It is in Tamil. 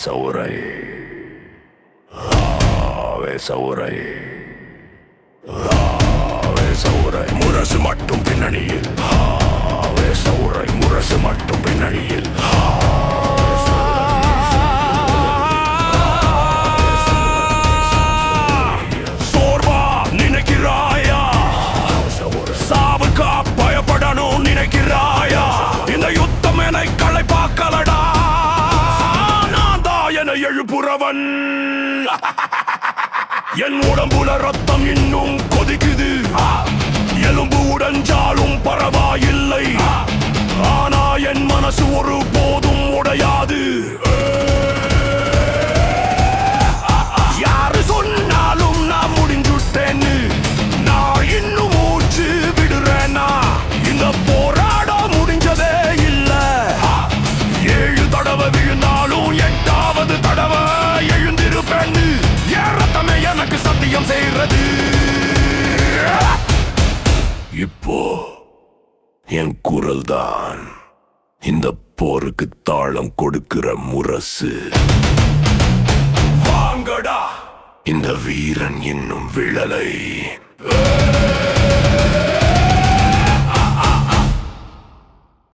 சௌரை சௌரை சௌரை முரசு மட்டும் பின்னணியில் சௌரை முரசு மட்டும் பின்னணியில் சோர்வா நினைக்கிறாயா சாவுக்கா பயப்படணும் நினைக்கிறாயா இந்த யுத்தம் என்னை களைப்பாக்கலடா நான் தான் என எழுப்புறவன் என் உடம்புல ரத்தம் இன்னும் கொதிக்குது எலும்பு உடைஞ்சாலும் பரவாயில்லை ஆனா என் மனசு ஒரு போதும் உடையாது யாரு சொன்னாலும் நான் முடிஞ்சுட்டேன்னு நான் இன்னும் மூச்சு விடுறேன்னா இந்த போராட முடிஞ்சதே இல்ல 7 தடவை விழுந்தாலும் 8வது தடவை எழுந்திருப்பேன்னு ரத்தமே எனக்கு சத்தியம் செய்யறது இப்போ என் குரல் தான் இந்த போருக்கு தாளம் கொடுக்கிற முரசு வாங்கடா இந்த வீரன் இன்னும் விழலை